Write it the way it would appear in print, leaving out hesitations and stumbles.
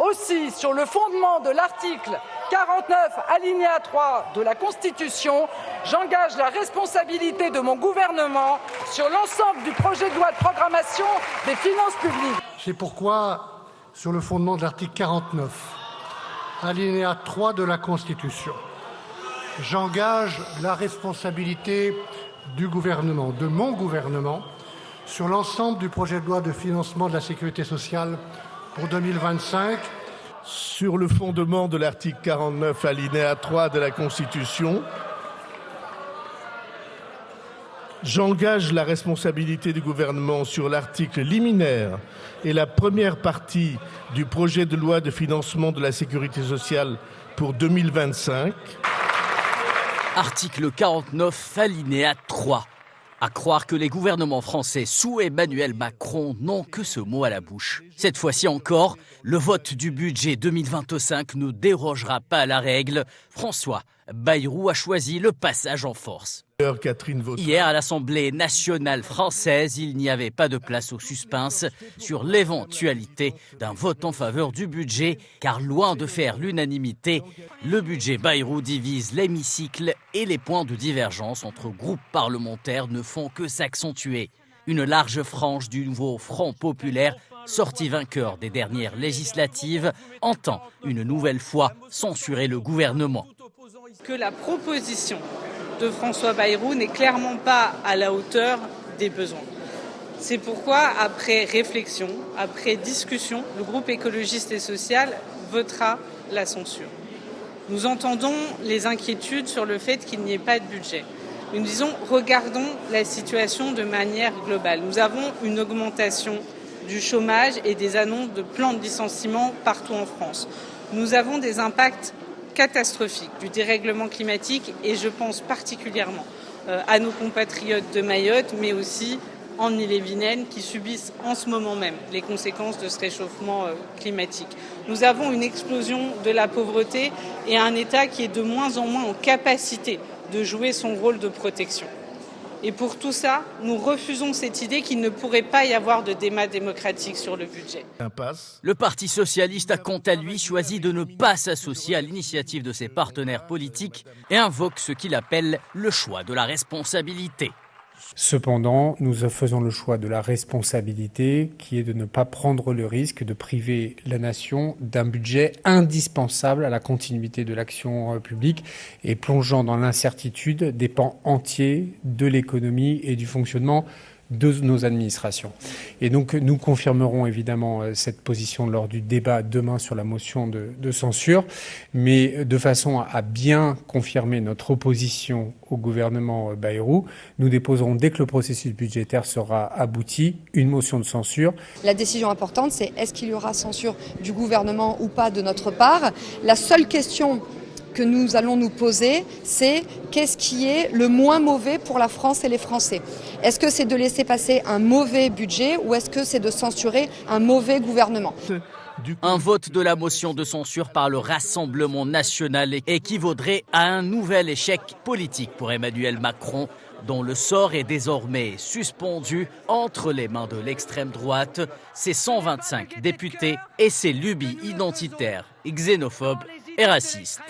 Aussi, sur le fondement de l'article 49, alinéa 3 de la Constitution, j'engage la responsabilité de mon gouvernement sur l'ensemble du projet de loi de programmation des finances publiques. C'est pourquoi, sur le fondement de l'article 49, alinéa 3 de la Constitution, j'engage la responsabilité du gouvernement, de mon gouvernement, sur l'ensemble du projet de loi de financement de la sécurité sociale pour 2025. Sur le fondement de l'article 49, alinéa 3 de la Constitution, j'engage la responsabilité du gouvernement sur l'article liminaire et la première partie du projet de loi de financement de la sécurité sociale pour 2025. Article 49, alinéa 3. À croire que les gouvernements français sous Emmanuel Macron n'ont que ce mot à la bouche. Cette fois-ci encore, le vote du budget 2025 ne dérogera pas à la règle. François Bayrou a choisi le passage en force. Hier, à l'Assemblée nationale française, il n'y avait pas de place au suspense sur l'éventualité d'un vote en faveur du budget, car loin de faire l'unanimité, le budget Bayrou divise l'hémicycle et les points de divergence entre groupes parlementaires ne font que s'accentuer. Une large frange du nouveau Front populaire, sorti vainqueur des dernières législatives, entend une nouvelle fois censurer le gouvernement. Que la proposition de François Bayrou n'est clairement pas à la hauteur des besoins. C'est pourquoi, après réflexion, après discussion, le groupe écologiste et social votera la censure. Nous entendons les inquiétudes sur le fait qu'il n'y ait pas de budget. Nous disons, regardons la situation de manière globale. Nous avons une augmentation du chômage et des annonces de plans de licenciement partout en France. Nous avons des impacts catastrophique du dérèglement climatique et je pense particulièrement à nos compatriotes de Mayotte, mais aussi en Ille-et-Vilaine qui subissent en ce moment même les conséquences de ce réchauffement climatique. Nous avons une explosion de la pauvreté et un État qui est de moins en moins en capacité de jouer son rôle de protection. Et pour tout ça, nous refusons cette idée qu'il ne pourrait pas y avoir de débat démocratique sur le budget. Le Parti socialiste a quant à lui choisi de ne pas s'associer à l'initiative de ses partenaires politiques et invoque ce qu'il appelle le choix de la responsabilité. Cependant, nous faisons le choix de la responsabilité qui est de ne pas prendre le risque de priver la nation d'un budget indispensable à la continuité de l'action publique et plongeant dans l'incertitude des pans entiers de l'économie et du fonctionnement de nos administrations. Et donc nous confirmerons évidemment cette position lors du débat demain sur la motion de censure, mais de façon à bien confirmer notre opposition au gouvernement Bayrou, nous déposerons dès que le processus budgétaire sera abouti une motion de censure. La décision importante, c'est est-ce qu'il y aura censure du gouvernement ou pas de notre part. La seule question que nous allons nous poser, c'est qu'est-ce qui est le moins mauvais pour la France et les Français? Est-ce que c'est de laisser passer un mauvais budget ou est-ce que c'est de censurer un mauvais gouvernement? Un vote de la motion de censure par le Rassemblement national équivaudrait à un nouvel échec politique pour Emmanuel Macron, dont le sort est désormais suspendu entre les mains de l'extrême droite, ses 125 députés et ses lubies identitaires, xénophobes et racistes.